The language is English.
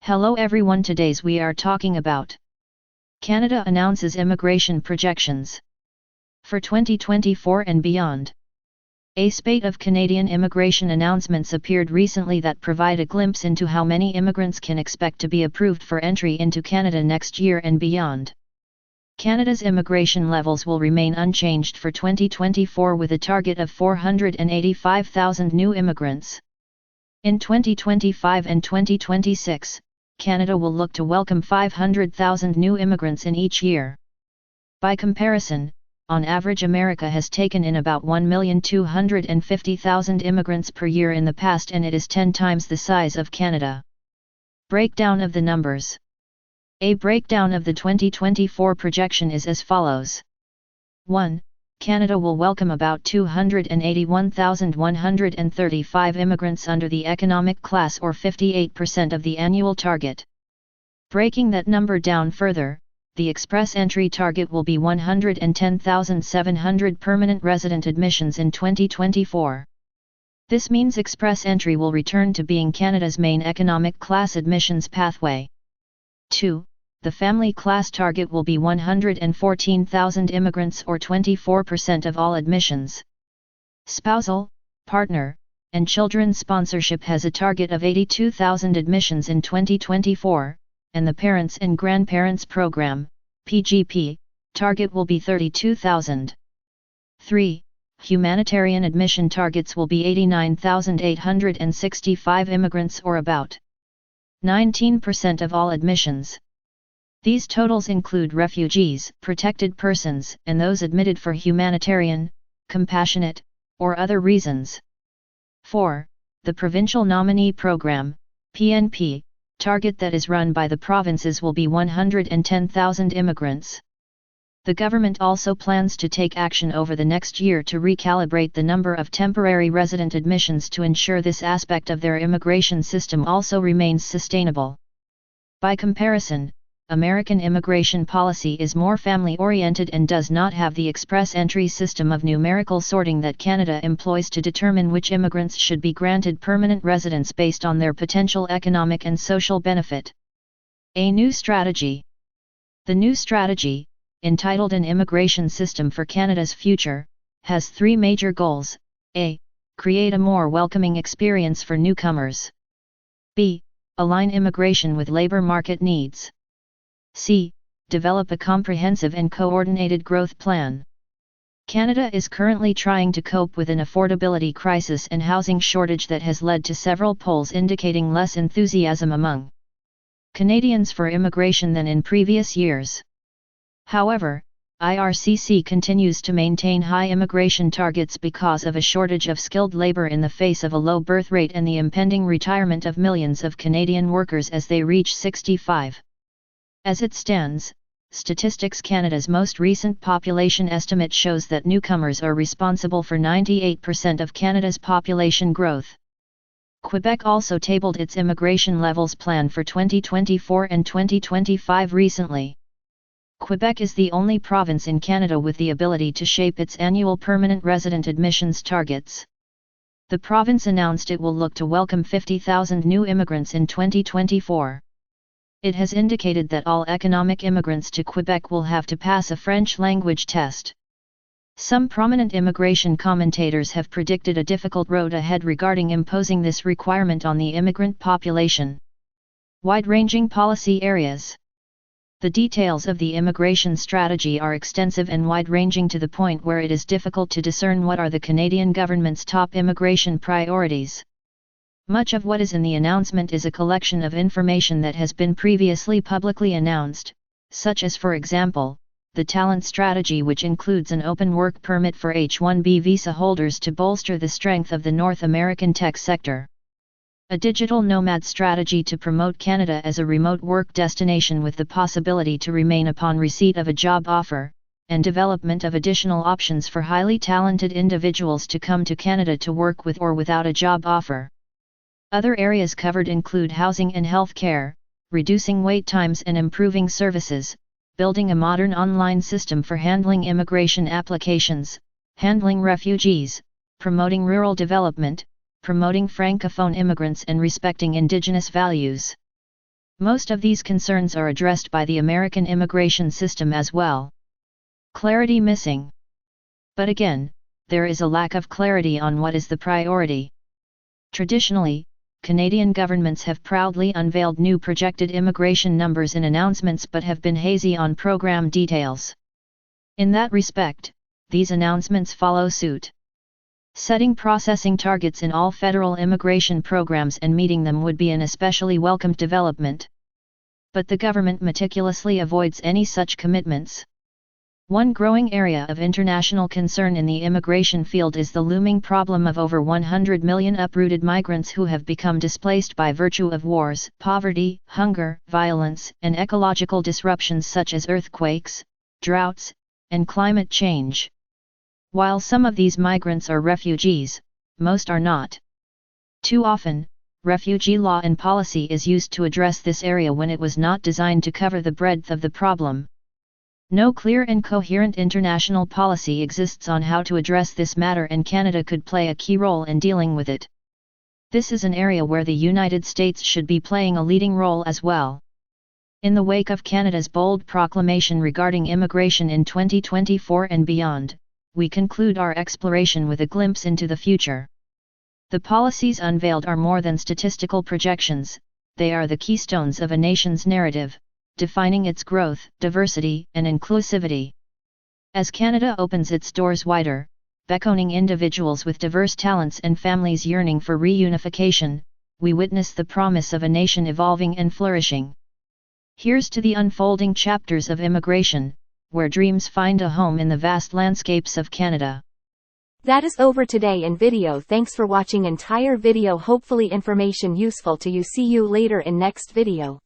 Hello everyone, today's we are talking about Canada announces immigration projections for 2024 and beyond. A spate of Canadian immigration announcements appeared recently that provide a glimpse into how many immigrants can expect to be approved for entry into Canada next year and beyond. Canada's immigration levels will remain unchanged for 2024 with a target of 485,000 new immigrants. In 2025 and 2026, Canada will look to welcome 500,000 new immigrants in each year. By comparison, on average America has taken in about 1,250,000 immigrants per year in the past, and it is 10 times the size of Canada. Breakdown of the numbers. A breakdown of the 2024 projection is as follows. 1. Canada will welcome about 281,135 immigrants under the economic class, or 58% of the annual target. Breaking that number down further, the express entry target will be 110,700 permanent resident admissions in 2024. This means express entry will return to being Canada's main economic class admissions pathway. 2. The family class target will be 114,000 immigrants, or 24% of all admissions. Spousal, partner, and children sponsorship has a target of 82,000 admissions in 2024, and the Parents and Grandparents Program, PGP, target will be 32,000. 3. Humanitarian admission targets will be 89,865 immigrants, or about 19% of all admissions. These totals include refugees, protected persons, and those admitted for humanitarian, compassionate, or other reasons. 4. The Provincial Nominee Program, PNP, target that is run by the provinces will be 110,000 immigrants. The government also plans to take action over the next year to recalibrate the number of temporary resident admissions to ensure this aspect of their immigration system also remains sustainable. By comparison, American immigration policy is more family-oriented and does not have the express entry system of numerical sorting that Canada employs to determine which immigrants should be granted permanent residence based on their potential economic and social benefit. A new strategy. The new strategy, entitled An Immigration System for Canada's Future, has three major goals. A. Create a more welcoming experience for newcomers. B. Align immigration with labor market needs. C. Develop a comprehensive and coordinated growth plan. Canada is currently trying to cope with an affordability crisis and housing shortage that has led to several polls indicating less enthusiasm among Canadians for immigration than in previous years. However, IRCC continues to maintain high immigration targets because of a shortage of skilled labor in the face of a low birth rate and the impending retirement of millions of Canadian workers as they reach 65. As it stands, Statistics Canada's most recent population estimate shows that newcomers are responsible for 98% of Canada's population growth. Quebec also tabled its immigration levels plan for 2024 and 2025 recently. Quebec is the only province in Canada with the ability to shape its annual permanent resident admissions targets. The province announced it will look to welcome 50,000 new immigrants in 2024. It has indicated that all economic immigrants to Quebec will have to pass a French language test. Some prominent immigration commentators have predicted a difficult road ahead regarding imposing this requirement on the immigrant population. Wide-ranging policy areas. The details of the immigration strategy are extensive and wide-ranging to the point where it is difficult to discern what are the Canadian government's top immigration priorities. Much of what is in the announcement is a collection of information that has been previously publicly announced, such as, for example, the talent strategy, which includes an open work permit for H-1B visa holders to bolster the strength of the North American tech sector. A digital nomad strategy to promote Canada as a remote work destination with the possibility to remain upon receipt of a job offer, and development of additional options for highly talented individuals to come to Canada to work with or without a job offer. Other areas covered include housing and health care, reducing wait times and improving services, building a modern online system for handling immigration applications, handling refugees, promoting rural development, promoting francophone immigrants and respecting Indigenous values. Most of these concerns are addressed by the American immigration system as well. Clarity missing. But again, there is a lack of clarity on what is the priority. Traditionally, Canadian governments have proudly unveiled new projected immigration numbers in announcements but have been hazy on program details. In that respect, these announcements follow suit. Setting processing targets in all federal immigration programs and meeting them would be an especially welcomed development. But the government meticulously avoids any such commitments. One growing area of international concern in the immigration field is the looming problem of over 100 million uprooted migrants who have become displaced by virtue of wars, poverty, hunger, violence, and ecological disruptions such as earthquakes, droughts, and climate change. While some of these migrants are refugees, most are not. Too often, refugee law and policy is used to address this area when it was not designed to cover the breadth of the problem. No clear and coherent international policy exists on how to address this matter, and Canada could play a key role in dealing with it. This is an area where the United States should be playing a leading role as well. In the wake of Canada's bold proclamation regarding immigration in 2024 and beyond, we conclude our exploration with a glimpse into the future. The policies unveiled are more than statistical projections, they are the keystones of a nation's narrative, defining its growth, diversity, and inclusivity. As Canada opens its doors wider, beckoning individuals with diverse talents and families yearning for reunification, we witness the promise of a nation evolving and flourishing. Here's to the unfolding chapters of immigration, where dreams find a home in the vast landscapes of Canada. That is over today in video. Thanks for watching entire video. Hopefully information useful to you. See you later in next video.